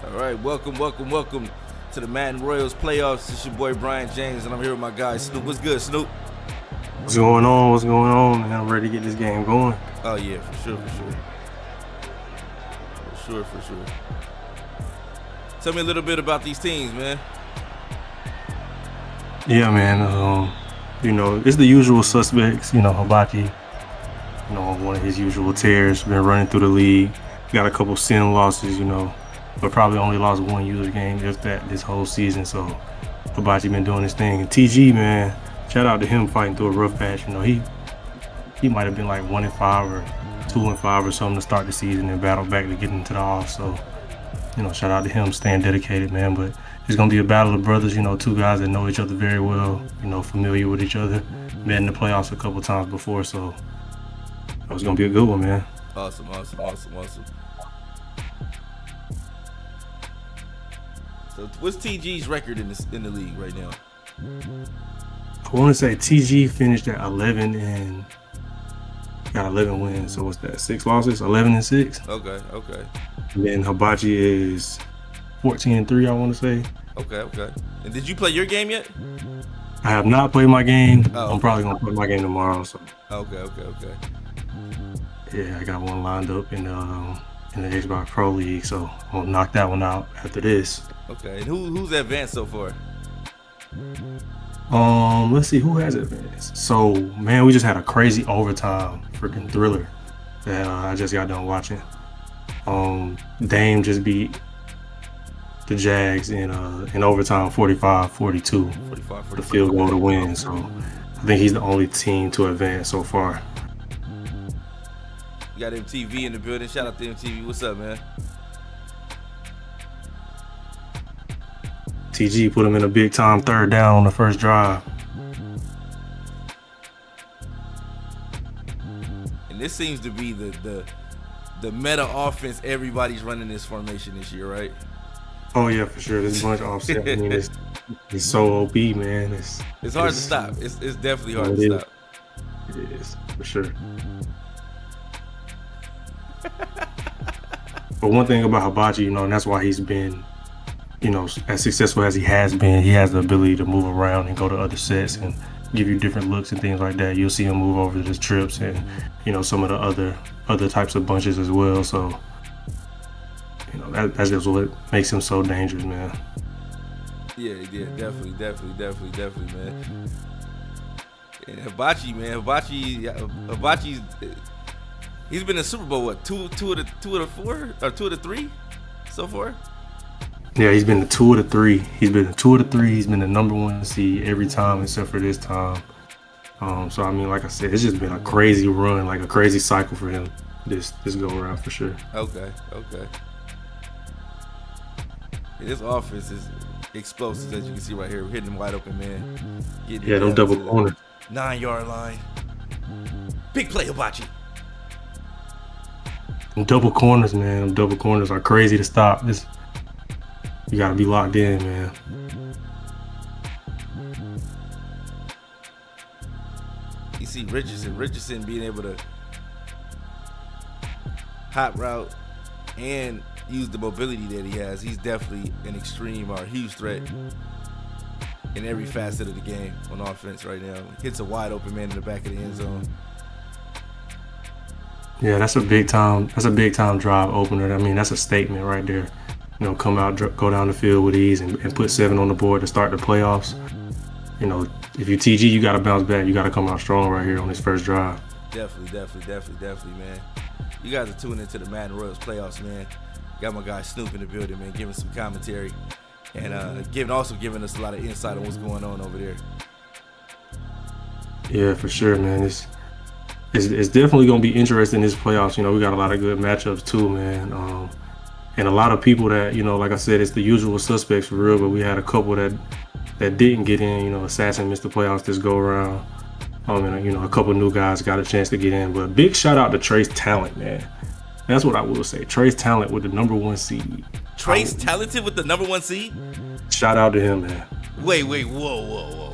All right, welcome to the Madden Royals playoffs. It's your boy Brian James, and I'm here with my guy Snoop. What's good, Snoop? What's going on? What's going on, man? I'm ready to get this game going. Oh yeah, for sure. Tell me a little bit about these teams, man. Yeah, man. It's the usual suspects. Hibachi, one of his usual tears, been running through the league. Got a couple sin losses, but probably only lost one user game, just that this whole season. So Hibachi been doing his thing. And TG, man, shout out to him fighting through a rough patch. He might have been like 1-5 or 2-5 or something to start the season and battle back to get into the off. So, shout out to him staying dedicated, man. But it's gonna be a battle of brothers, two guys that know each other very well, familiar with each other, met in the playoffs a couple times before. So it's gonna be a good one, man. Awesome. So what's TG's record in the league right now? I want to say TG finished at 11 and got 11 wins. So what's that? 6 losses, 11-6. Okay. And then Hibachi is 14-3. I want to say. Okay. And did you play your game yet? I have not played my game. Oh, I'm probably gonna play my game tomorrow. So. Okay. Yeah, I got one lined up in the Xbox Pro League, so I'm gonna knock that one out after this. Okay, and who's advanced so far? Let's see who has advanced. So, man, we just had a crazy overtime freaking thriller that I just got done watching. Dame just beat the Jags in overtime 45-42 for the field goal to win. So, I think he's the only team to advance so far. You got MTV in the building. Shout out to MTV. What's up, man? TG put him in a big time third down on the first drive. And this seems to be the meta offense. Everybody's running this formation this year, right? Oh yeah, for sure. This bunch offset. I mean, it's so OP, man. It's hard to stop. It's definitely hard to stop. It is, for sure. But one thing about Hibachi, and that's why he's been, as successful as he has been, he has the ability to move around and go to other sets and give you different looks and things like that. You'll see him move over to the trips and, some of the other types of bunches as well. So, that's just what makes him so dangerous, man. Yeah, definitely, man. And Hibachi, man, Hibachi's. He's been in Super Bowl, what, two of the 4 or 2 of the 3 so far? Yeah, he's been the 2 of the 3. He's been the 2 of the 3. He's been the number 1 seed every time except for this time. So I mean, like I said, it's just been a crazy run, like a crazy cycle for him this go around for sure. Okay. Yeah, this offense is explosive, as you can see right here. We're hitting them wide open, man. Yeah, them double corners. 9-yard line. Big play, Hibachi. Double corners, man. Double corners are crazy to stop. You gotta be locked in, man. You see Richardson being able to hot route and use the mobility that he has. He's definitely an extreme or huge threat in every facet of the game on offense right now. Hits a wide open man in the back of the end zone. Yeah, that's a big time drive opener. I mean, that's a statement right there. Come out, go down the field with ease and put 7 on the board to start the playoffs. If you TG, you got to bounce back. You got to come out strong right here on this first drive. Definitely, man. You guys are tuning into the Madden Royals playoffs, man. Got my guy Snoop in the building, man, giving some commentary and giving us a lot of insight on what's going on over there. Yeah, for sure, man. it's definitely gonna be interesting this playoffs. You know, we got a lot of good matchups too, man. And a lot of people that, you know, like I said, it's the usual suspects for real, but we had a couple that didn't get in. You know, Assassin missed the playoffs this go around. And you know, a couple new guys got a chance to get in. But big shout out to Trace Talent, man. That's what I will say. Trace Talent with the #1 seed. Trace Talented with the #1 seed? Shout out to him, man. Wait, whoa.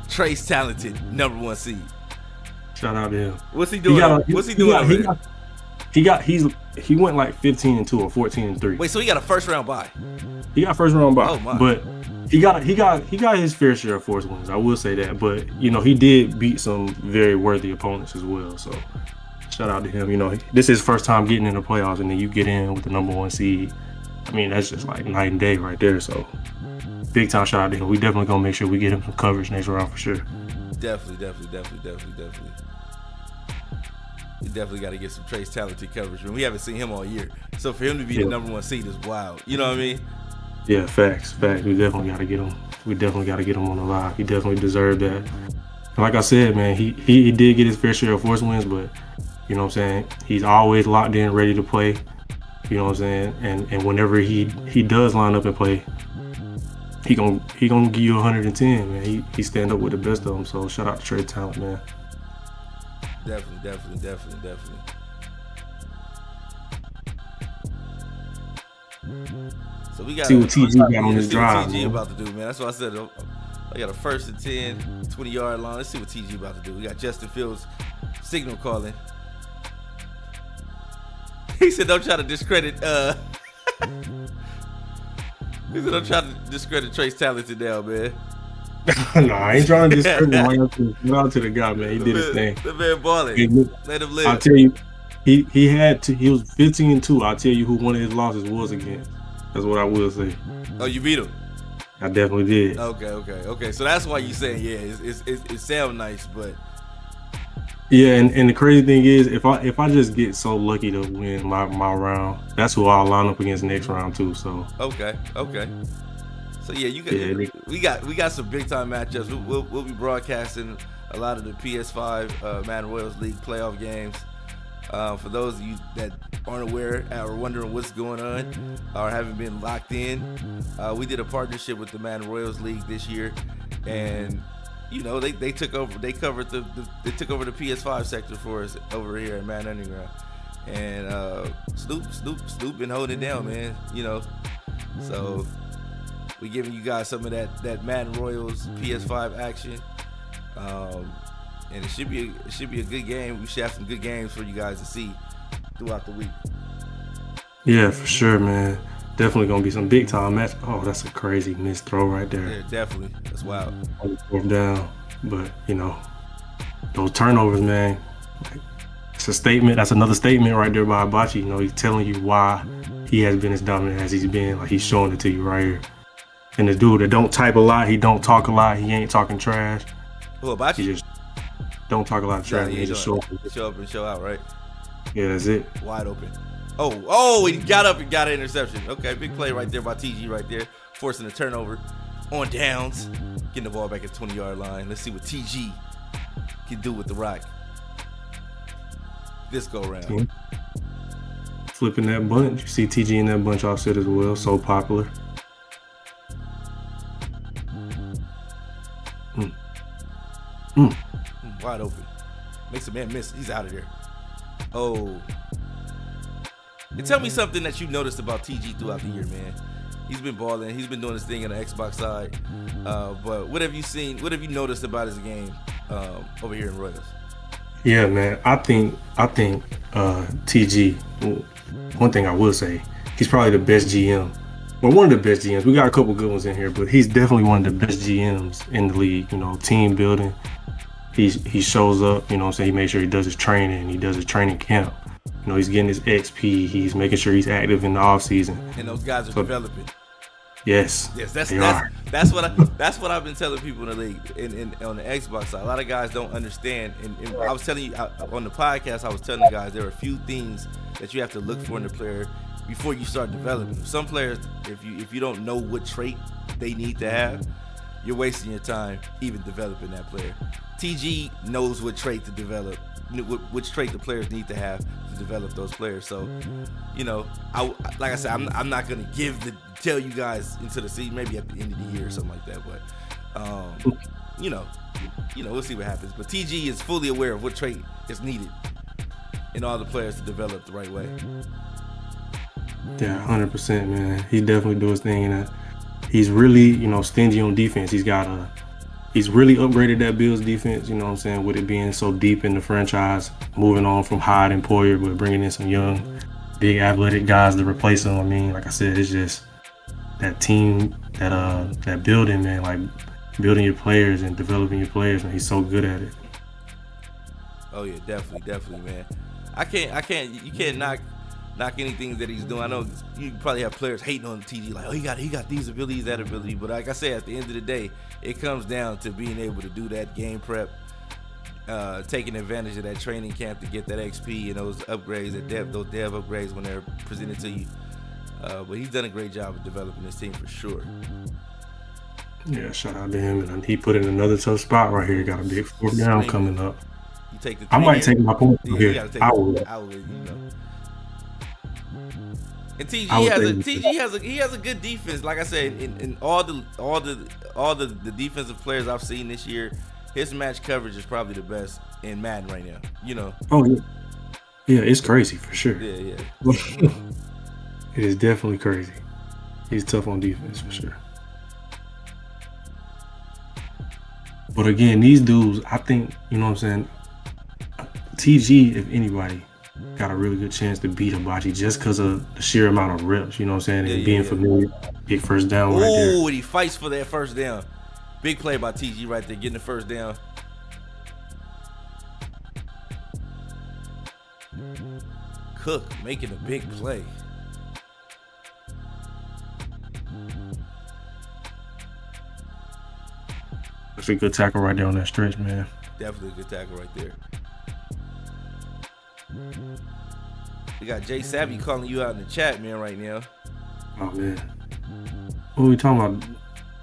Trace Talented, #1 seed. Shout out to him. What's he doing? What's he doing? He went like 15-2 or 14-3. Wait, so he got a first round bye? He got first round bye. Oh my. But he got his fair share of force wins. I will say that. But you know, he did beat some very worthy opponents as well. So shout out to him. You know, this is his first time getting in the playoffs, and then you get in with the #1 seed. I mean, that's just like night and day right there. So big time shout out to him. We definitely gonna make sure we get him some coverage next round for sure. Definitely. We definitely got to get some Trace Talented coverage, man. We haven't seen him all year, so for him to be the #1 seed is wild. You know what I mean? Yeah, facts. We definitely got to get him. We definitely got to get him on the live. He definitely deserved that. And like I said, man, he did get his fair share of force wins, but you know what I'm saying? He's always locked in, ready to play. You know what I'm saying? And whenever he does line up and play, he gonna give you 110, man. He stand up with the best of them. So shout out to Trace Talent, man. Definitely. So we got see what TG got on his drive. TG about to do, man. That's why I said I got a 1st and 10, 20-yard line. Let's see what TG about to do. We got Justin Fields signal calling. He said, "Don't try to discredit." He said, "Don't try to discredit Trace Talented now, man." No, I ain't trying to discredit him. Shout out to the guy, man. He did his thing. The man balling. Let him live. I'll tell you, he was 15-2. I'll tell you who one of his losses was against. That's what I will say. Oh, you beat him? I definitely did. Okay. So that's why you saying, yeah, it sounds nice, but yeah, and the crazy thing is, if I just get so lucky to win my round, that's who I'll line up against next round too. So okay. So yeah, we got some big time matchups. We'll be broadcasting a lot of the PS5 Madden Royals League playoff games. For those of you that aren't aware or wondering what's going on or haven't been locked in, we did a partnership with the Madden Royals League this year, and you know they took over. They took over the PS5 sector for us over here at Madden Underground, and Snoop been holding it down, man. You know, so we giving you guys some of that Madden Royals PS5 action. And it should be a good game. We should have some good games for you guys to see throughout the week. Yeah, for sure, man. Definitely gonna be some big time match. Oh, that's a crazy missed throw right there. Yeah, definitely. That's wild. On the 4th down, but you know, those turnovers, man. It's a statement. That's another statement right there by Hibachi. You know, he's telling you why he has been as dominant as he's been. Like, he's showing it to you right here. And the dude that don't type a lot, he don't talk a lot, he ain't talking trash. Who, Hibachi? He just don't talk a lot of trash. Yeah, he just show up and show out, right? Yeah, that's it. Wide open. Oh, he got up and got an interception. Okay, big play right there by TG right there, forcing a turnover on downs, getting the ball back at the 20-yard line. Let's see what TG can do with the rock this go around. Flipping that bunch. You see TG in that bunch offset as well. So popular. Wide open. Makes a man miss. He's out of there. Oh. And tell me something that you noticed about TG throughout the year, man. He's been balling. He's been doing his thing on the Xbox side. But what have you seen? What have you noticed about his game over here in Royals? Yeah, man. I think TG. One thing I will say, he's probably the best GM. Well, one of the best GMs. We got a couple good ones in here, but he's definitely one of the best GMs in the league. You know, team building. He shows up. You know what I'm saying? He makes sure he does his training. He does his training camp. You know, he's getting his XP. He's making sure he's active in the off season. And those guys are developing. Yes, that's what I've been telling people in the league and on the Xbox side. A lot of guys don't understand. And I was telling you on the podcast, I was telling the guys there are a few things that you have to look for in the player before you start developing. Some players, if you don't know what trait they need to have, you're wasting your time even developing that player. TG knows what trait to develop, which trait the players need to have to develop those players. So, like I said, I'm not gonna tell you guys into the season, maybe at the end of the year or something like that. But, we'll see what happens. But TG is fully aware of what trait is needed in all the players to develop the right way. Yeah, 100%, man. He definitely do his thing, and he's really, stingy on defense. He's really upgraded that Bills defense, you know what I'm saying, with it being so deep in the franchise, moving on from Hyde and Poyer, but bringing in some young, big athletic guys to replace them. I mean, like I said, it's just that team, that building, man, like building your players and developing your players, and he's so good at it. Oh yeah, definitely, man. You can't knock anything that he's doing. I know you probably have players hating on TG, like, oh, he got these abilities, that ability. But like I said, at the end of the day, it comes down to being able to do that game prep, taking advantage of that training camp to get that XP and those upgrades, those dev upgrades when they're presented to you. But he's done a great job of developing this team for sure. Yeah, shout out to him. And he put in another tough spot right here. Got a big 4th down coming up. You take the I might take my point from here. I would. And TG has a good defense. Like I said, in all the defensive players I've seen this year, his match coverage is probably the best in Madden right now. Oh yeah, it's crazy for sure. Yeah. It is definitely crazy. He's tough on defense for sure. But again, these dudes, I think, you know what I'm saying, TG, if anybody, got a really good chance to beat Hibachi just because of the sheer amount of reps, you know what I'm saying, and being familiar, big first down right there. Oh, and he fights for that first down. Big play by TG right there, getting the first down. Cook making a big play. That's a good tackle right there on that stretch, man. Definitely a good tackle right there. We got Jay Savvy calling you out in the chat, man, right now. Oh, man. What are we talking about?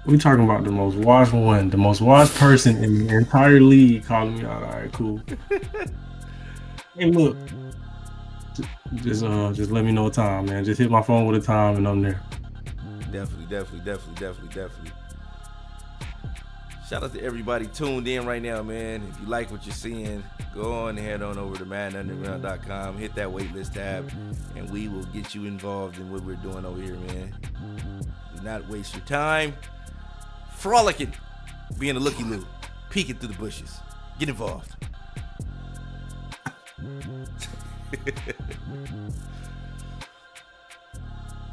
We talking about the most watched person in the entire league calling me out. All right, cool. Hey, look. Just let me know a time, man. Just hit my phone with a time and I'm there. Definitely. Shout out to everybody tuned in right now, man. If you like what you're seeing, go on and head on over to MaddenUnderground.com, hit that waitlist tab, and we will get you involved in what we're doing over here, man. Do not waste your time frolicking, being a looky-loo, peeking through the bushes. Get involved.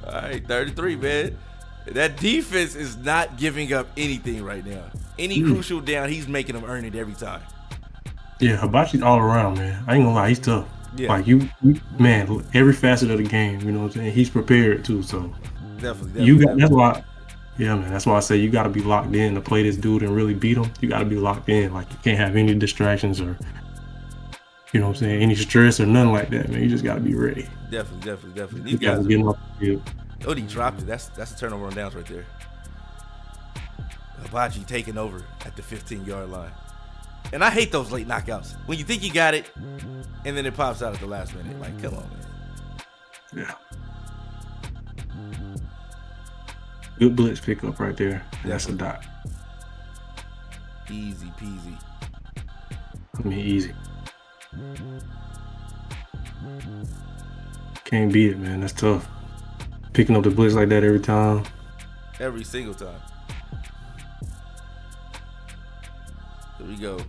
All right, 33, man. That defense is not giving up anything right now. Any crucial down, he's making them earn it every time. Yeah, Hibachi's all around, man. I ain't gonna lie, he's tough. Yeah. Like man, every facet of the game, you know what I'm saying? He's prepared too, so definitely. That's why. Yeah, man. That's why I say you got to be locked in to play this dude and really beat him. You got to be locked in. Like, you can't have any distractions or, you know what I'm saying, any stress or nothing like that, man. You just got to be ready. Definitely. These guys are getting off the field. Oh, he dropped it. That's a turnover on downs right there. Hibachi taking over at the 15-yard line. And I hate those late knockouts. When you think you got it, and then it pops out at the last minute. Like, come on, man. Yeah. Good blitz pickup right there. That's a dot. Easy peasy. I mean, easy. Can't beat it, man. That's tough. Picking up the blitz like that every time. Every single time. Here we go.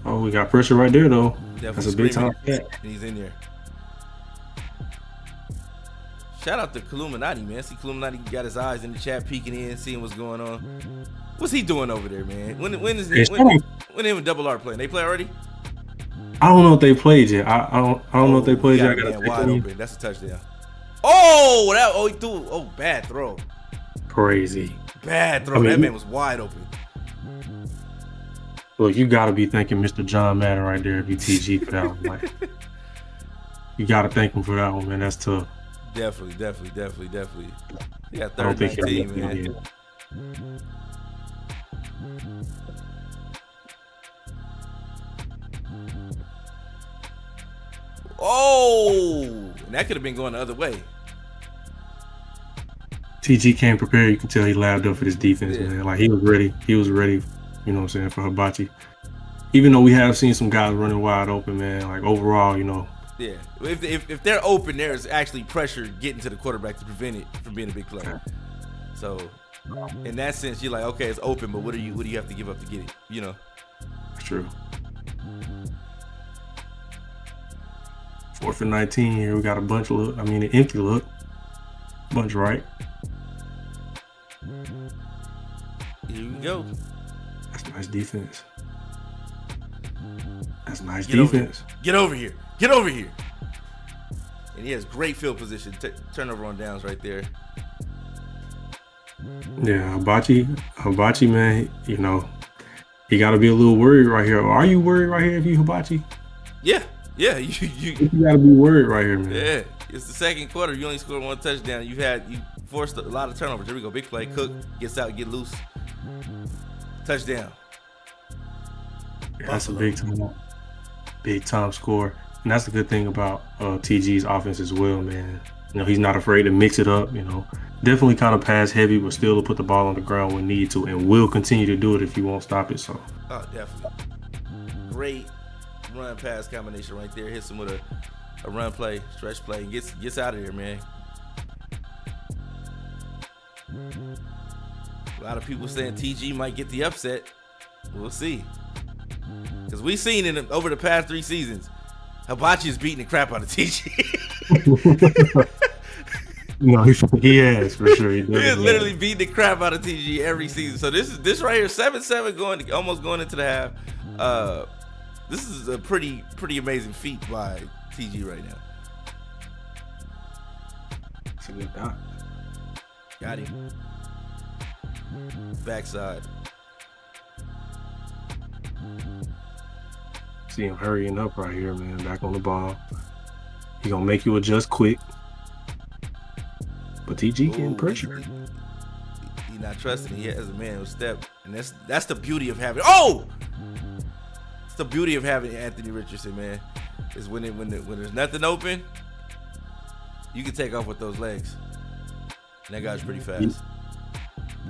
Oh, we got pressure right there, though. Definitely that's a big time. He's in there. Shout out to Illuminati, man. See, Illuminati got his eyes in the chat, peeking in, seeing what's going on. What's he doing over there, man? When him and Double R playing? They play already? I don't know if they played yet. I don't know if they played yet. I got wide open. That's a touchdown. Oh, he threw. Oh, bad throw. Crazy. Bad throw. That man was wide open. Look, you got to be thanking Mr. John Madden right there if you TG for that one. Like, you got to thank him for that one, man. That's tough. Definitely. He got I third don't think he'll 19, get man. it. Oh, and that could have been going the other way. TG came prepared. You can tell he labbed up for this defense, Yeah. man. Like he was ready. He was ready, you know what I'm saying, for Hibachi. Even though we have seen some guys running wide open, man, like overall, you know, Yeah, if they're open, there's actually pressure getting to the quarterback to prevent it from being a big play. So, in that sense, you're like, okay, it's open, but what do you have to give up to get it? You know. it's true. 4th and 19 here. We got a bunch look. I mean, an empty look. Bunch right. Here we go. That's nice defense. That's nice Get over defense. here. Get over here. Get over here. And he has great field position. Turnover on downs right there. Yeah, Hibachi, man, you know, you got to be a little worried right here. Are you worried right here if you Hibachi? Yeah. You got to be worried right here, man. Yeah. It's the second quarter. You only scored one touchdown. You forced a lot of turnovers. There we go. Big play. Cook gets out, get loose. Touchdown. Yeah, that's a big time score. And that's the good thing about TG's offense as well, man. You know, he's not afraid to mix it up, you know. Definitely kind of pass heavy, but still to put the ball on the ground when need to, and will continue to do it if you won't stop it. So. Oh, definitely. Great run pass combination right there. Hits him with a run play, stretch play, and gets out of there, man. A lot of people saying TG might get the upset. We'll see. Because we've seen over the past 3 seasons, Hibachi is beating the crap out of TG. No, he has for sure. He is literally beating the crap out of TG every season. So this right here, 7-7 almost going into the half. This is a pretty amazing feat by TG right now. That's a good dot. Got him. Backside. See him hurrying up right here, man. Back on the ball. He gonna make you adjust quick. But TG getting pressure. He not trusting. He has a man who step, and that's the beauty of having. Oh, it's the beauty of having Anthony Richardson, man. Is when there's nothing open, you can take off with those legs. And that guy's pretty fast.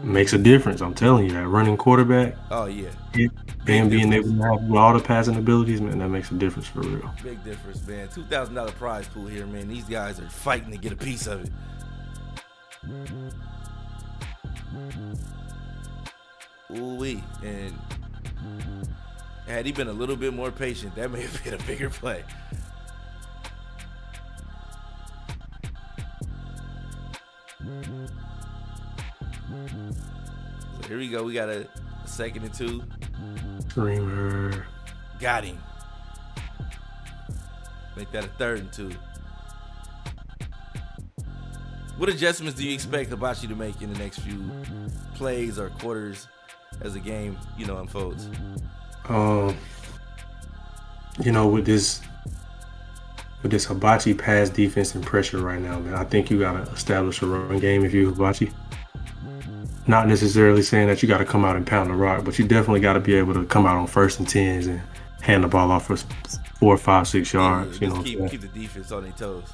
Makes a difference. I'm telling you, that running quarterback. Oh yeah. And being able to have all the passing abilities, man, that makes a difference for real. Big difference, man. $2,000 prize pool here, man. These guys are fighting to get a piece of it. Ooh-wee. And had he been a little bit more patient, that may have been a bigger play. So here we go. We got a 2nd and 2. Screamer. Got him. Make that a 3rd and 2. What adjustments do you expect Hibachi to make in the next few plays or quarters as the game, unfolds? With this Hibachi pass defense and pressure right now, man, I think you gotta establish a run game if you Hibachi. Not necessarily saying that you gotta come out and pound the rock, but you definitely gotta be able to come out on 1st and 10s and hand the ball off for 4, 5, 6 yards. Keep the defense on their toes.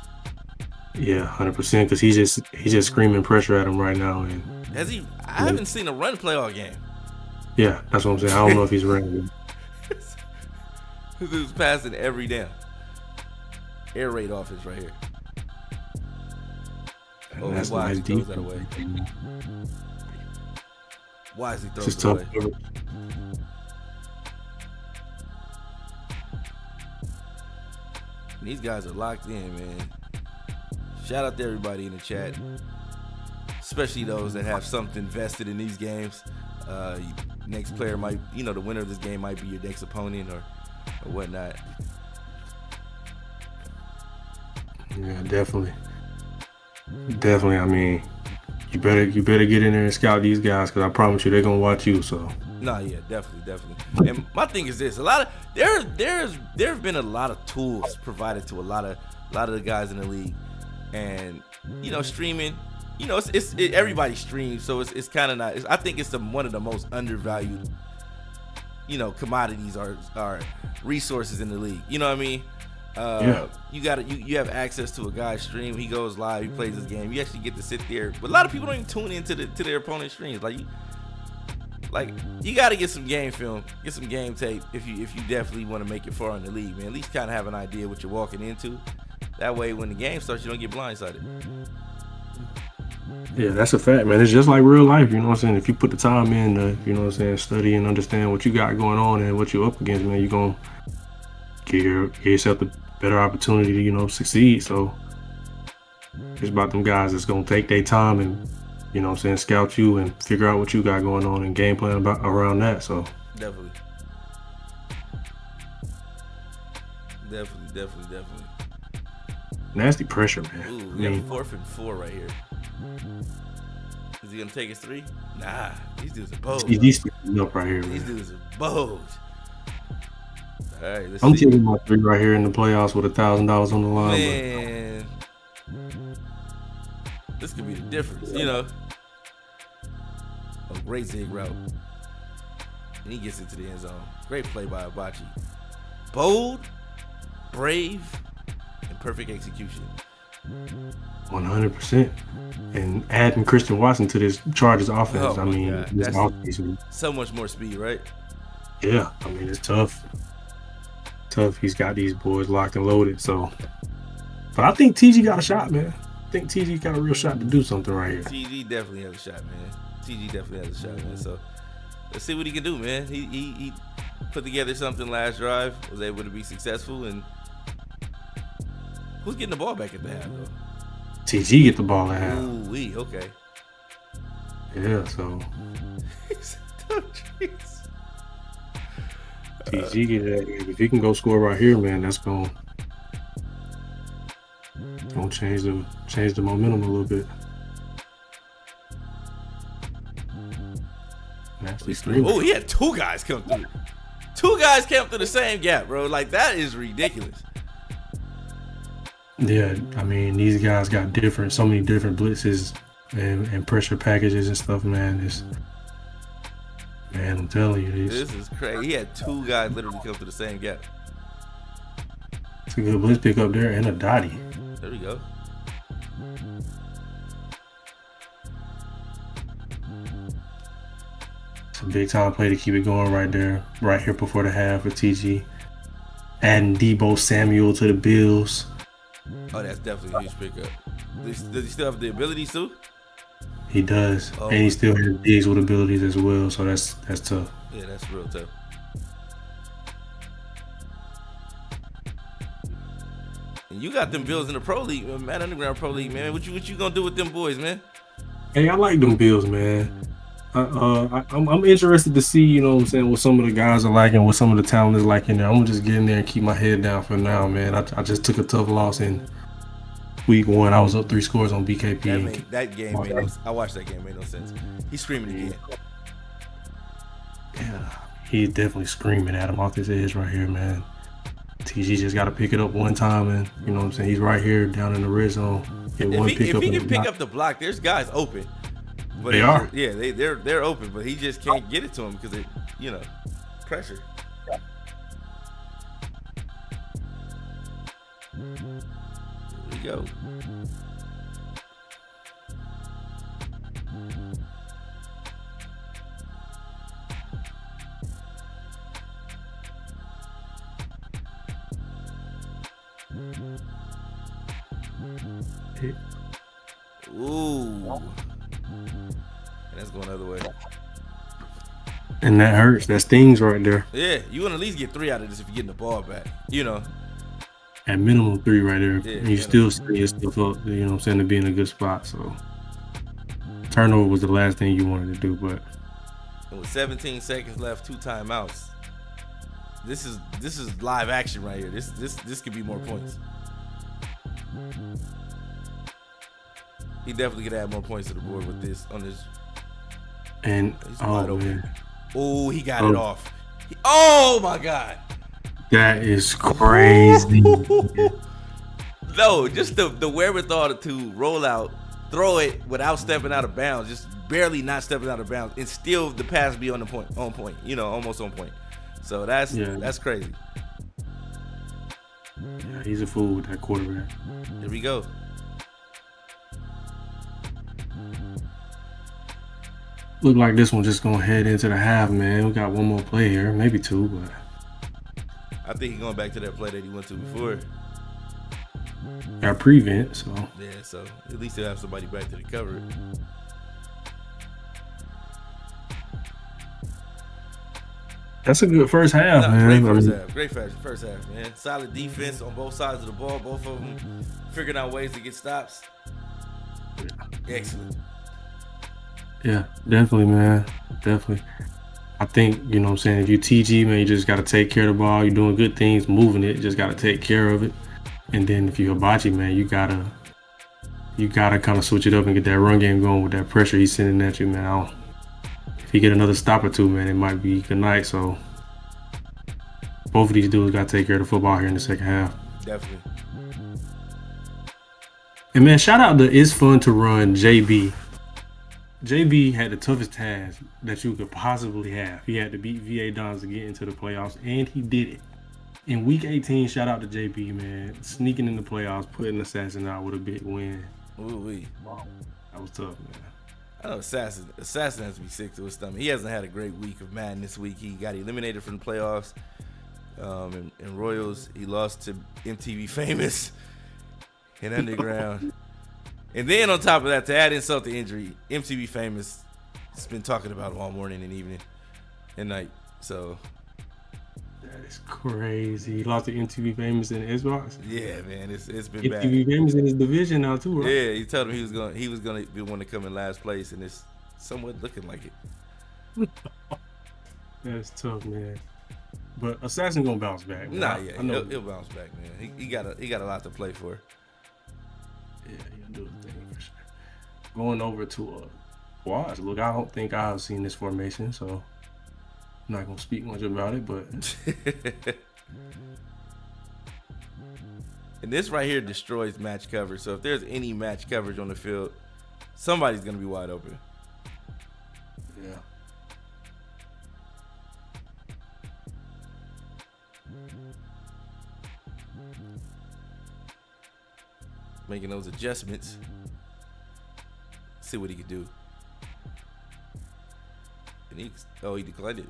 Yeah, 100%. Because he's just screaming pressure at him right now. And I haven't seen a run play all game. Yeah, that's what I'm saying. I don't know if he's running. This dude's passing every down. Air raid offense right here. And that's Wise nice throws that away. Wisely throws Just it tough. away. These guys are locked in, man. Shout out to everybody in the chat, especially those that have something vested in these games. Next player might, the winner of this game might be your next opponent or whatnot. Yeah, definitely. I mean, you better get in there and scout these guys, because I promise you they're gonna watch you. So. No, yeah, definitely. And my thing is this: there have been a lot of tools provided to a lot of the guys in the league, and streaming. Everybody streams, so it's kind of not. I think it's one of the most undervalued, commodities are resources in the league. You know what I mean? You have access to a guy's stream. He goes live. He plays his game. You actually get to sit there. But a lot of people don't even tune into their opponent's streams. You got to get some game film, get some game tape if you definitely want to make it far in the league, man. At least kind of have an idea what you're walking into. That way, when the game starts, you don't get blindsided. Yeah, that's a fact, man. It's just like real life, you know what I'm saying? If you put the time in to, study and understand what you got going on and what you're up against, man, you're going to give yourself a better opportunity to, succeed. So it's about them guys that's going to take their time and, scout you and figure out what you got going on and game plan around that. So Definitely. Nasty pressure, man. Ooh, we have 4th and 4 right here. Is he gonna take his 3? Nah, these dudes are bold. He's up right here, man. These dudes are bold. All right, I'm taking my 3 right here in the playoffs with $1,000 on the line. Man, this could be the difference, A great zig route, and he gets into the end zone. Great play by Abachi. Bold, brave, and perfect execution. 100%. And adding Christian Watson to this Chargers offense, God. So much more speed, right? Yeah, it's tough. He's got these boys locked and loaded. So, but I think TG got a shot, man. I think TG got a real shot to do something right here. TG definitely has a shot, man. So let's see what he can do, man. He put together something last drive, was able to be successful, and who's getting the ball back at the half though? TG get the ball at half. Ooh, okay. Yeah, so TG get that. If he can go score right here, man, that's gonna change the momentum a little bit. Oh, he had 2 guys come through. 2 guys came through the same gap, bro. That is ridiculous. Yeah, these guys got so many different blitzes and pressure packages and stuff, man. Man, I'm telling you, this is crazy. He had 2 guys literally come through the same gap. It's a good blitz pick up there and a dotty. There we go. It's a big time play to keep it going right there, right here before the half for TG. Adding Deebo Samuel to the Bills. Oh, that's definitely a huge pickup. Does he still have the abilities too? He does, and he still has Diggs with abilities as well. So that's tough. Yeah, that's real tough. And you got them Bills in the Pro League, man. Underground Pro League, man. What you gonna do with them boys, man? Hey, I like them Bills, man. I'm interested to see, what some of the guys are like and what some of the talent is like in there. I'm gonna just get in there and keep my head down for now, man. I just took a tough loss in week 1. I was up 3 scores on BKP. That game made no sense. I watched that game, made no sense. He's screaming again. Yeah, he's definitely screaming at him off this edge right here, man. TG just got to pick it up one time, and he's right here down in the red zone. If he can pick up the block, there's guys open. But they are. Yeah, they're open, but he just can't get it to him because pressure. Here we go. Ooh. And that's going the other way. And that hurts. That stings right there. Yeah, you want to at least get 3 out of this if you're getting the ball back. At minimum 3 right there. Yeah, and you still see yourself up, to be in a good spot. So turnover was the last thing you wanted to do, but with 17 seconds left, 2 timeouts. This is live action right here. This could be more points. He definitely could add more points to the board with this on this. And man. Oh, he got it off. Oh my God. That is crazy. No, just the wherewithal to roll out, throw it without stepping out of bounds, just barely not stepping out of bounds, and still the pass be on point, almost on point. So that's crazy. Yeah, he's a fool with that quarterback. Here we go. Look like this one just gonna head into the half, man. We got one more play here, maybe two, but I think he's going back to that play that he went to before. got prevent, so Yeah, so at least he'll have somebody back to the cover. that's a good first half, man. Great first half, man. Solid defense on both sides of the ball. Both of them figuring out ways to get stops. Excellent. Yeah, definitely, man. Definitely. I think, you know what I'm saying, if you TG, man, you just got to take care of the ball. You're doing good things, moving it. Just got to take care of it. And then if you're Hibachi, man, you got to kind of switch it up and get that run game going with that pressure he's sending at you, man. If you get another stop or two, man, it might be good night. So both of these dudes got to take care of the football here in the second half. Definitely. And, man, shout out to It's Fun to Run, JB. JB had the toughest task that you could possibly have. He had to beat VA Dons to get into the playoffs, and he did it. In Week 18, shout out to JB, man. Sneaking in the playoffs, putting Assassin out with a big win. Ooh-wee. Wow. That was tough, man. I know Assassin has to be sick to his stomach. He hasn't had a great week of Madden this week. He got eliminated from the playoffs. In Royals, he lost to MTV Famous and Underground. And then on top of that, to add insult to injury, MTV Famous has been talking about him all morning and evening and night. So that is crazy. He lost to MTV Famous in the Xbox. Yeah, man, it's been MTV bad. MTV Famous in his division now too, right? Yeah, he told him he was gonna be one to come in last place, and it's somewhat looking like it. That's tough, man. But Assassin gonna bounce back. Man. Nah, yeah, he'll bounce back, man. He got a lot to play for. Yeah, he'll do the thing for sure. Going over to quads. Look, I don't think I've seen this formation, so I'm not gonna speak much about it. But and this right here destroys match coverage. So if there's any match coverage on the field, somebody's gonna be wide open. Yeah. Making those adjustments. See what he could do. And he declined it.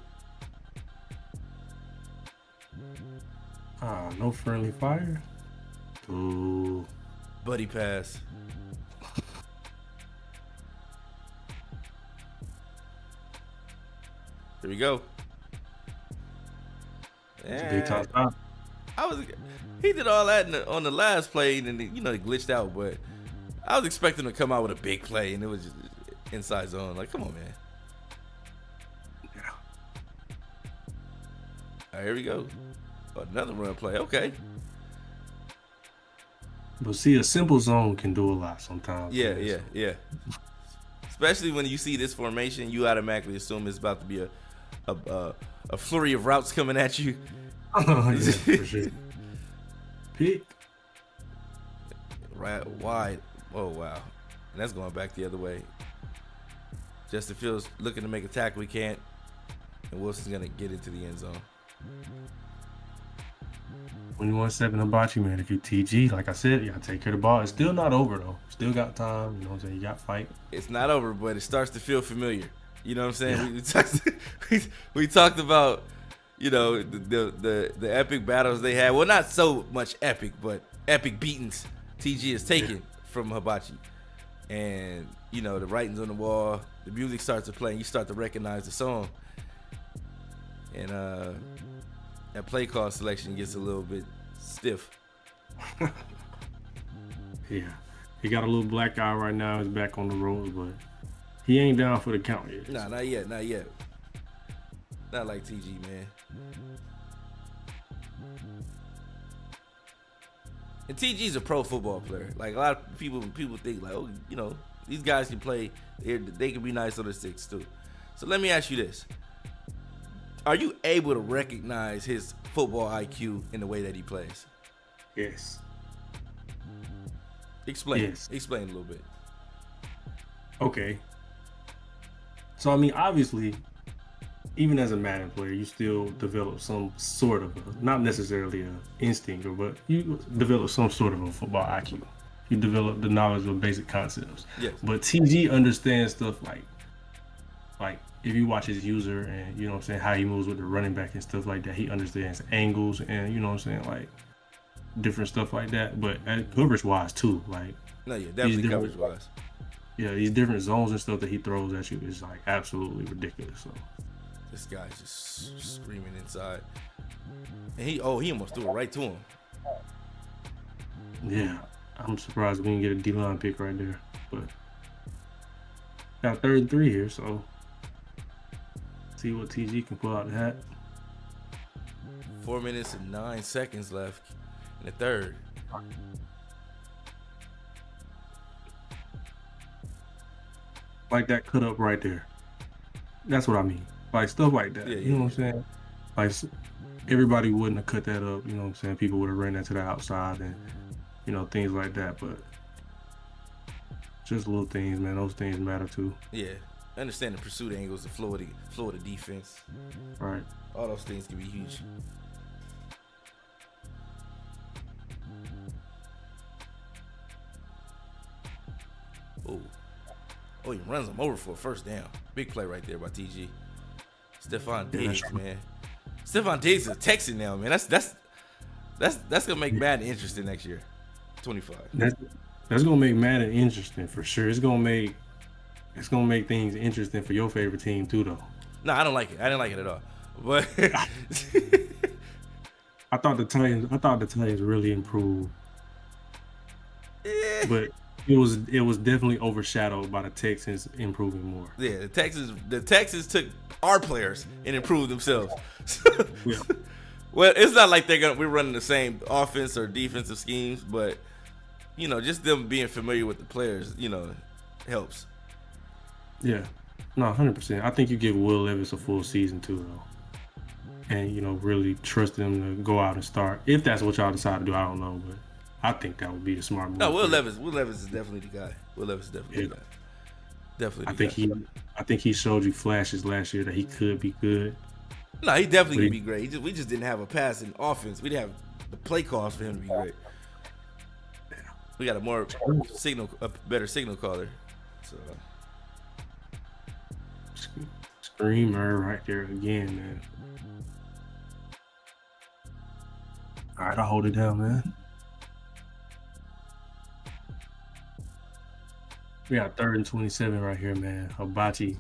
No friendly fire. Ooh. Buddy pass. Here we go. Yeah. He did all that on the last play, and then he glitched out. But I was expecting him to come out with a big play, and it was just inside zone. Like, come on, man. Yeah. All right, here we go. Another run play. Okay. But see, a simple zone can do a lot sometimes. Yeah. Especially when you see this formation, you automatically assume it's about to be a flurry of routes coming at you. Yeah, for sure. Pick. Right wide. Oh, wow. And that's going back the other way. Justin Fields looking to make a tackle. He can't. And Wilson's going to get into the end zone. 21-7 Hibachi, man. If you TG, like I said, you got to take care of the ball. It's still not over, though. Still got time. You know what I'm saying? You got fight. It's not over, but it starts to feel familiar. You know what I'm saying? Yeah. We talked about, the epic battles they had. Well, not so much epic, but epic beatings TG has taken from Hibachi. And, the writings on the wall, the music starts to play, and you start to recognize the song. And that play call selection gets a little bit stiff. Yeah. He got a little black eye right now. He's back on the road, but he ain't down for the count yet. Nah, not yet. Not like TG, man. And TG's a pro football player. Like, a lot of people think, like, oh, these guys can play. They can be nice on the six, too. So let me ask you this. Are you able to recognize his football IQ in the way that he plays? Yes. Explain. Yes. Explain a little bit. Okay. So I mean, obviously, even as a Madden player, you still develop some sort of not necessarily a instinct, but you develop some sort of a football IQ. You develop the knowledge of basic concepts. Yes. But TG understands stuff like if you watch his user and you know what I'm saying, how he moves with the running back and stuff like that, he understands angles and you know what I'm saying, like different stuff like that. But coverage wise too, like No, yeah, definitely coverage wise. Yeah, these different zones and stuff that he throws at you is like absolutely ridiculous. So this guy's just screaming inside. And he almost threw it right to him. Yeah, I'm surprised we didn't get a D-line pick right there. But got 3rd and 3 here, so see what TG can pull out the hat. 4 minutes and 9 seconds left in the third. Like that cut up right there. That's what I mean. Like stuff like that. Yeah, you know what I'm saying? Like everybody wouldn't have cut that up. You know what I'm saying? People would have ran that to the outside and you know things like that. But just little things, man. Those things matter too. Yeah, understand the pursuit angles, the flow of the defense. Right. All those things can be huge. Oh, he runs him over for a first down. Big play right there by TG. Stephon Diggs, man. Stephon Diggs is a Texan now, man. That's gonna make Madden interesting next year. 25. That's gonna make Madden interesting for sure. It's gonna make things interesting for your favorite team too, though. No, I don't like it. I didn't like it at all. But I thought the Titans really improved. But it was definitely overshadowed by the Texans improving more. Yeah, the Texans took our players and improved themselves. Yeah. Well, it's not like we're running the same offense or defensive schemes, but you know, just them being familiar with the players, you know, helps. Yeah, no, 100%. I think you give Will Levis a full season too, though, and you know, really trust them to go out and start. If that's what y'all decide to do, I don't know, but I think that would be the smart move. No, Will Levis is definitely the guy. Will Levis is definitely the guy. Definitely. I think he showed you flashes last year that he could be good. No, he definitely could be great. We just didn't have a passing offense. We didn't have the play calls for him to be great. We got a better signal caller. So Screamer right there again, man. All right, I'll hold it down, man. We got 3rd and 27 right here, man. Hibachi,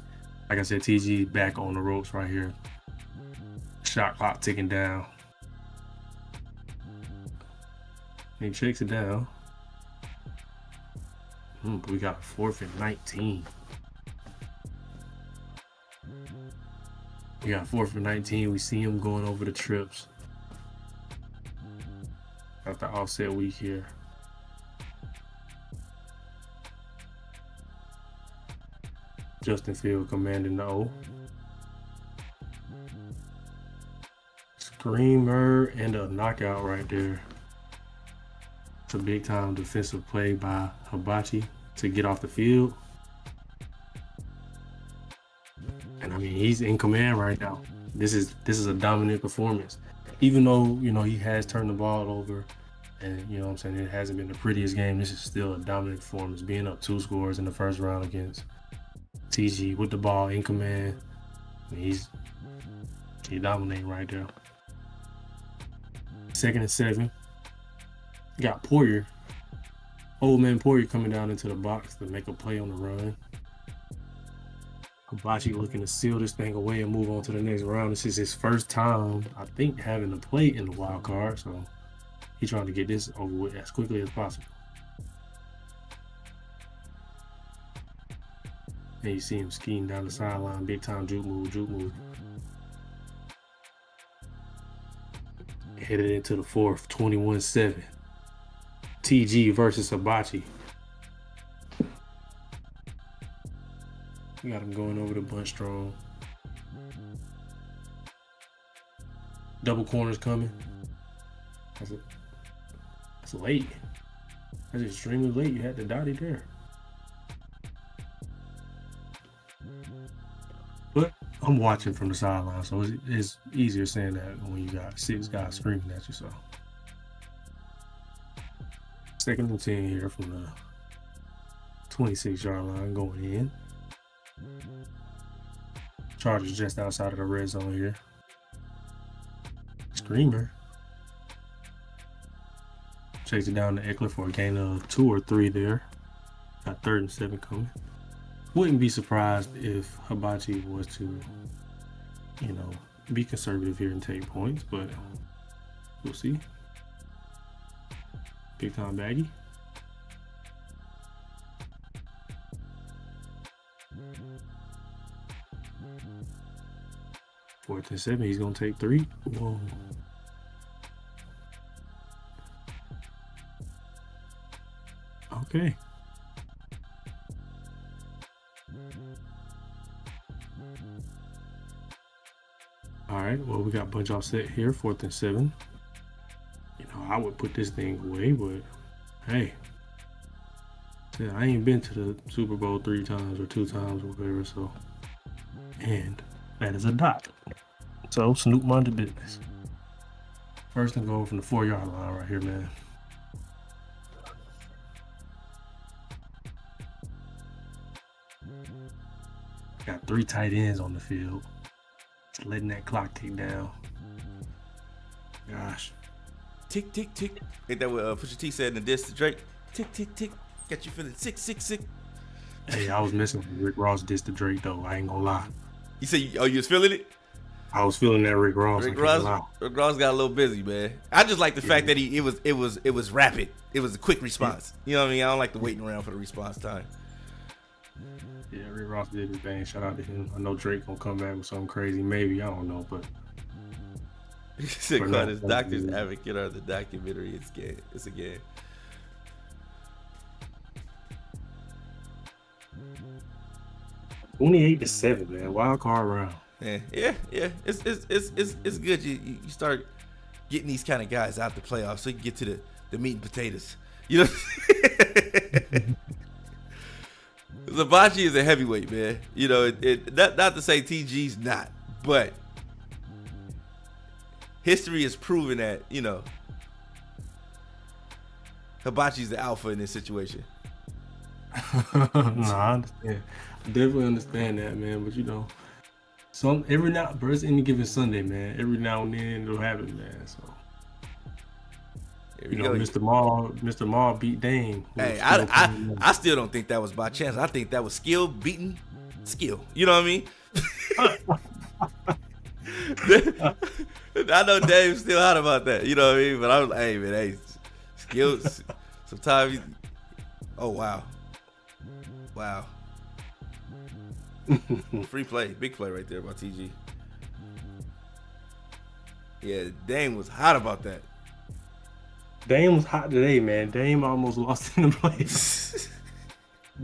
like I said, TG back on the ropes right here. Shot clock ticking down. He checks it down. But we got 4th and 19. We got 4th and 19. We see him going over the trips. Got the offset week here. Justin Field commanding the O. Screamer and a knockout right there. It's a big time defensive play by Hibachi to get off the field. And I mean, he's in command right now. This is a dominant performance. Even though, you know, he has turned the ball over and, you know what I'm saying, it hasn't been the prettiest game, this is still a dominant performance. Being up 2 scores in the first round against TG with the ball in command. I mean, he's dominating right there. 2nd and 7. Got Poyer. Old man Poyer coming down into the box to make a play on the run. Hibachi looking to seal this thing away and move on to the next round. This is his first time, I think, having to play in the wild card, so he's trying to get this over with as quickly as possible. And you see him skiing down the sideline, big time juke move. Headed into the 4th, 21-7. TG versus Hibachi. We got him going over the bunch strong. Double corners coming. That's late. That's extremely late. You had the dotty there. But I'm watching from the sideline, so it's easier saying that when you got 6 guys screaming at you. So 2nd and 10 here from the 26-yard line going in. Chargers just outside of the red zone here. Screamer. Chase it down to Eckler for a gain of 2 or 3 there. Got 3rd and 7 coming. Wouldn't be surprised if Hibachi was to, be conservative here and take points, but we'll see. Big time baggy. Fourth and 7, he's gonna take 3. Whoa. Okay. All right, well, we got bunch offset here, 4th and 7. I would put this thing away, but hey, I ain't been to the Super Bowl 3 times or 2 times or whatever, so. And that is a dot. So, Snoop minded business. 1st and goal from the 4-yard line right here, man. Got 3 tight ends on the field. Just letting that clock tick down. Gosh. Tick, tick, tick. Ain't that what Pusha T said in the diss to Drake? Tick, tick, tick. Got you feeling sick, sick, sick. Hey, I was messing with Rick Ross diss to Drake, though. I ain't gonna lie. You say, you was feeling it? I was feeling that Rick Ross. Rick Ross got a little busy, man. I just like the fact that it was rapid. It was a quick response. You know what I mean? I don't like the waiting around for the response time. Yeah, Rick Ross did his thing. Shout out to him. I know Drake gonna come back with something crazy. Maybe, I don't know, but. He said, called his Doctor's Advocate or the documentary. It's a game. $28-7, man. Wild card round. Yeah. It's good. You start getting these kind of guys out the playoffs so you can get to the meat and potatoes. You know. Zabachi is a heavyweight, man. Not to say TG's not, but history has proven that, Hibachi's the alpha in this situation. No, I understand. I definitely understand that, man. But every now, bro, it's any given Sunday, man. Every now and then it'll happen, man. So Mr. Maul beat Dame. Hey, I still don't think that was by chance. I think that was skill beating skill. You know what I mean? I know Dave's still hot about that. You know what I mean? But I was like, hey, skills. Sometimes. Oh wow. Free play, big play right there by TG. Yeah, Dame was hot about that. Dame was hot today, man. Dame almost lost in the playoffs.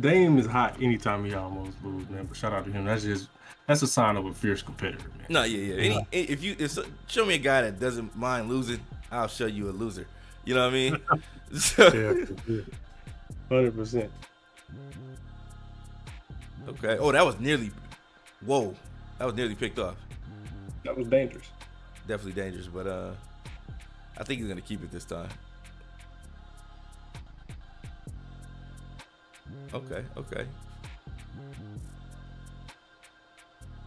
Dame is hot anytime he almost lose, man. But shout out to him. That's a sign of a fierce competitor, man. No, yeah. Show me a guy that doesn't mind losing, I'll show you a loser. You know what I mean? Yeah, 100%. Okay. Oh, that was nearly picked off. That was dangerous. Definitely dangerous, but I think he's gonna keep it this time. Okay.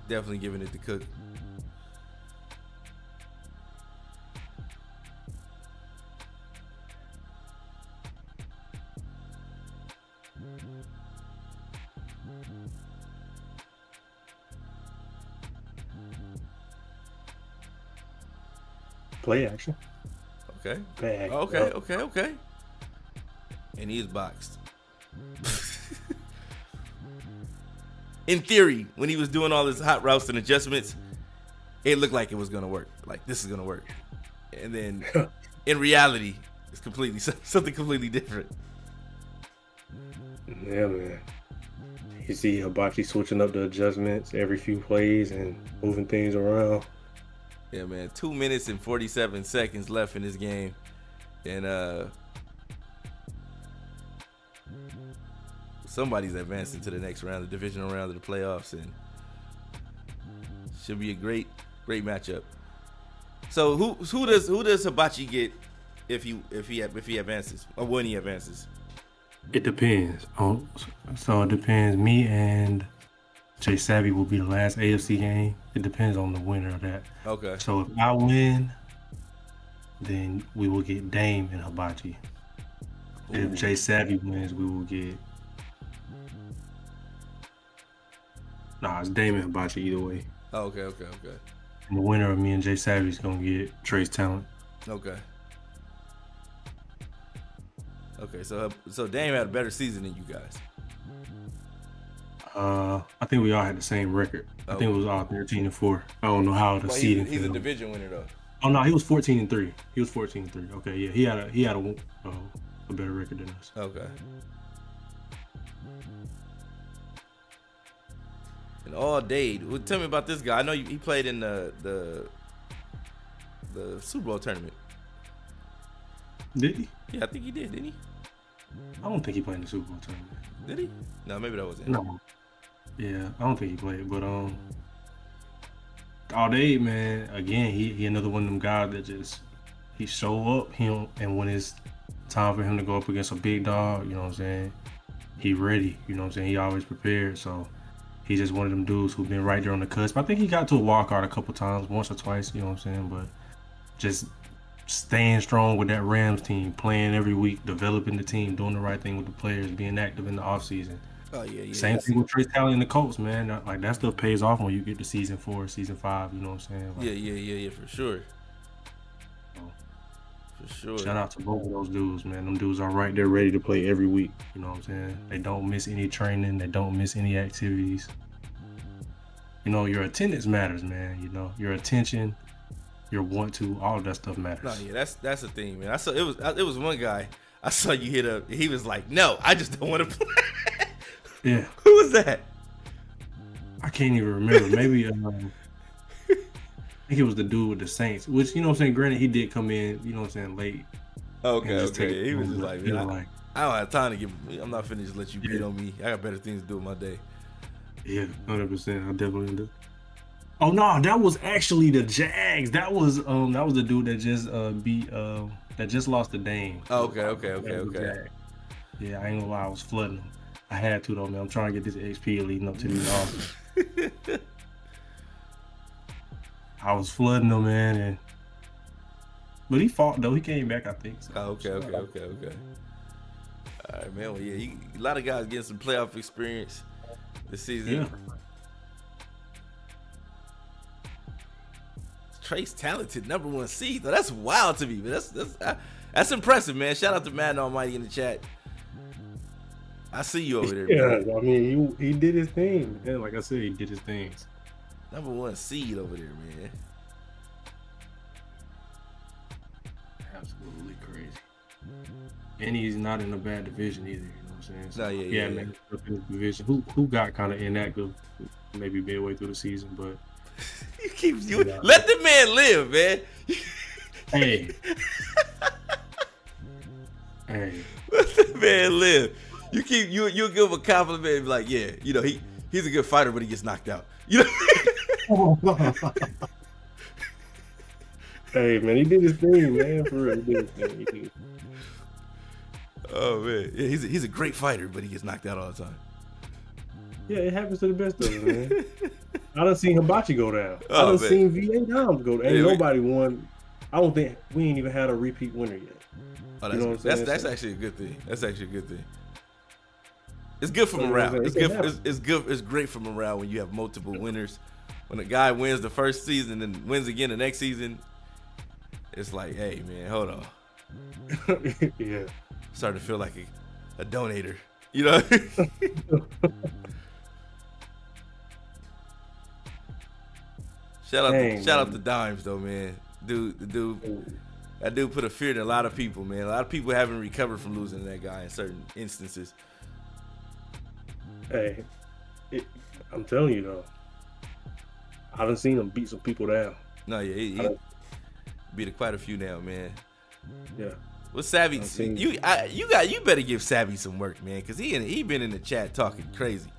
Definitely giving it to Cook. Play action. Okay. Bag. Okay. And he's boxed. In theory, when he was doing all his hot routes and adjustments, it looked like it was gonna work. Like, this is gonna work. And then in reality, it's something completely different. Yeah, man. You see Hibachi switching up the adjustments every few plays and moving things around. Yeah, man. 2 minutes and 47 seconds left in this game. And somebody's advancing to the next round, the divisional round of the playoffs, and should be a great matchup. So who does Hibachi get if he advances or when he advances? It depends. So it depends. Me and Jay Savvy will be the last AFC game. It depends on the winner of that. Okay. So if I win, then we will get Dame and Hibachi. If Jay Savvy wins, we will get. Nah, it's Dame and Hibachi either way. Oh, okay. And the winner of me and Jay Savvy is gonna get Trace Talent. Okay. So Dame had a better season than you guys. I think we all had the same record. I think it was all 13-4. I don't know how the seeding. He's a division winner though. Oh no, he was 14-3. Okay, yeah, he had a better record than us. Okay. And all day, tell me about this guy. I know he played in the Super Bowl tournament. Did he? Yeah, I think he did, didn't he? I don't think he played in the Super Bowl tournament. Did he? No, maybe that wasn't. No. Yeah, I don't think he played, but all day, man. Again, he another one of them guys that just he show up, and when it's time for him to go up against a big dog, you know what I'm saying? He ready, you know what I'm saying? He always prepared, so he's just one of them dudes who've been right there on the cusp. I think he got to a wild card a couple times, once or twice, you know what I'm saying? But just staying strong with that Rams team, playing every week, developing the team, doing the right thing with the players, being active in the offseason. Oh yeah. Same thing with Trace Talent and the Colts, man. Like that stuff pays off when you get to season 4, season 5. You know what I'm saying? Like, yeah, for sure. For sure. Shout out to both of those dudes, man. Them dudes are right there, ready to play every week. You know what I'm saying? They don't miss any training. They don't miss any activities. You know, your attendance matters, man. You know, your attention, your want to, all of that stuff matters. No, yeah, that's the thing, man. I saw it was one guy I saw you hit up. He was like, "No, I just don't want to play." Yeah. Who was that? I can't even remember. Maybe I think it was the dude with the Saints, which, you know what I'm saying, granted, he did come in, you know what I'm saying, late. Okay. He was just like, man, like, I don't have time to get. I'm not finna just let you beat on me. I got better things to do with my day. Yeah, 100%. I definitely do. Oh no, that was actually the Jags. That was the dude that just that just lost the Dame. Oh, okay. Yeah, I ain't gonna lie, I was flooding him. I had to though, man. I'm trying to get this XP leading up to these offers. I was flooding him, man, but he fought though. He came back, I think. So. Oh, okay. All right, man. Well, yeah, a lot of guys getting some playoff experience this season. Yeah. Trace talented #1 seed though. That's wild to me, man. That's impressive, man. Shout out to Madden Almighty in the chat. I see you over there, Yeah, man. I mean, he did his thing. Yeah, like I said, he did his things. #1 seed over there, man. Absolutely crazy. And he's not in a bad division either. You know what I'm saying? So, yeah. Man, up in the division. Who got kind of inactive, maybe midway through the season, but let the man live, man. Hey. Let the man live. You give him a compliment and be like, yeah, you know, he's a good fighter, but he gets knocked out. You know. Hey man, he did his thing, man. For real, he did his thing. Oh man, yeah, he's a great fighter, but he gets knocked out all the time. Yeah, it happens to the best of us, man. I done seen Hibachi go down. I Oh, done man. seen V.A. Downs go down. Ain't Yeah, nobody won. I don't think we ain't even had a repeat winner yet. Oh, You know what I'm saying? that's actually a good thing. That's actually a good thing. It's good for You know morale. what I'm It's saying? good. It's good. It's great for morale when you have multiple winners. When a guy wins the first season and wins again the next season, it's like, hey man, hold on. Yeah. Starting to feel like a donator. You know. Shout out to Dimes though, man. That dude put a fear in a lot of people, man. A lot of people haven't recovered from losing to that guy in certain instances. Hey, I'm telling you though, I done seen him beat some people down. No, yeah, he beat quite a few now, man. Yeah. What's Savvy? You better give Savvy some work, man, because he been in the chat talking crazy.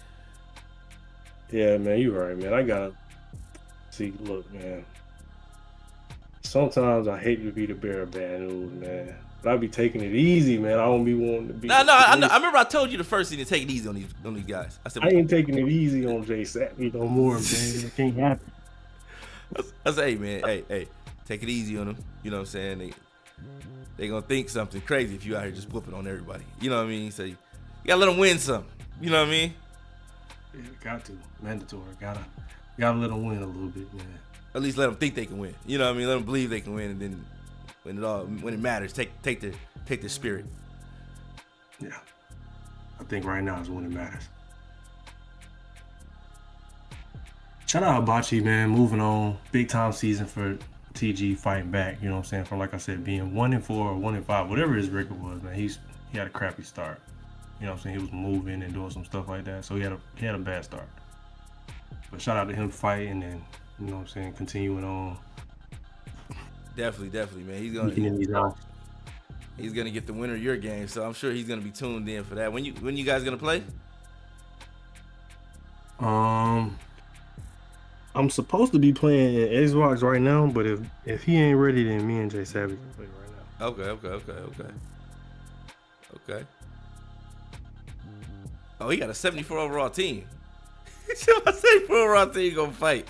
Yeah, man, you right, man. I gotta see. Look, man. Sometimes I hate to be the bearer of bad news, man. But I be taking it easy, man. I don't be wanting to be. No, I remember I told you the first thing to take it easy on these guys. I said I ain't taking it easy on Jay Savvy no more, man. It can't happen. I said, hey, man, hey, take it easy on them. You know what I'm saying? They gonna think something crazy if you out here just whooping on everybody. You know what I mean? So you gotta let them win some. You know what I mean? Yeah, got to. Mandatory. Gotta let them win a little bit, man. At least let them think they can win. You know what I mean? Let them believe they can win, and then when it matters, take their spirit. Yeah, I think right now is when it matters. Shout out Hibachi, man. Moving on, big time season for TG, fighting back. You know what I'm saying? From, like I said, being 1-4 or 1-5, whatever his record was, man. He had a crappy start. You know what I'm saying? He was moving and doing some stuff like that, so he had a bad start. But shout out to him fighting and, you know what I'm saying, continuing on. Definitely, man. He's gonna get the winner of your game, so I'm sure he's gonna be tuned in for that. When you guys gonna play? I'm supposed to be playing Xbox right now, but if he ain't ready, then me and Jay Savage can play right now. Okay. Oh, he got a 74 overall team. My 74 overall team gonna fight.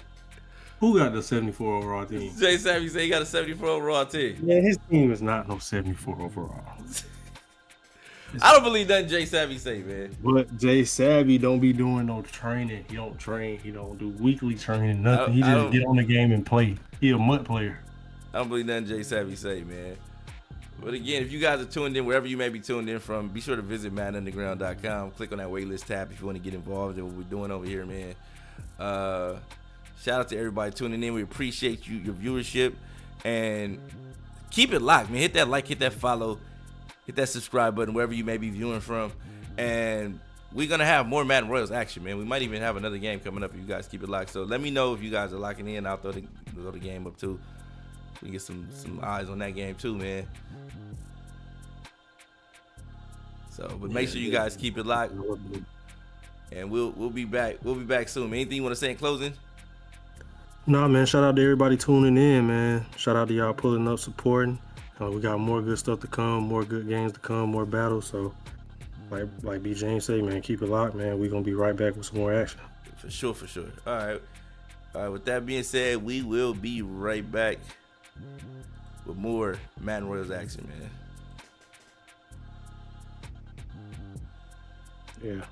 Who got the 74 overall team? Jay Savvy say he got a 74 overall team. Yeah, his team is not no 74 overall. I don't believe nothing Jay Savvy say, man. But Jay Savvy don't be doing no training. He don't train. He don't do weekly training, nothing. He just get on the game and play. He a MUT player. I don't believe nothing Jay Savvy say, man. But again, if you guys are tuned in, wherever you may be tuned in from, be sure to visit MaddenUnderground.com. Click on that waitlist tab if you want to get involved in what we're doing over here, man. Shout out to everybody tuning in. We appreciate your viewership. And keep it locked, man. Hit that like, hit that follow, hit that subscribe button wherever you may be viewing from. And we're going to have more Madden Royals action, man. We might even have another game coming up if you guys keep it locked. So let me know if you guys are locking in. I'll throw the game up too. We can get some eyes on that game too, man. So, but make sure you guys keep it locked. And we'll be back. We'll be back soon. Anything you want to say in closing? Nah, man. Shout out to everybody tuning in, man. Shout out to y'all pulling up, supporting. We got more good stuff to come, more good games to come, more battles. So, like B. James say, man, keep it locked, man. We're gonna be right back with some more action. For sure. All right. With that being said, we will be right back with more Madden Royals action, man. Yeah.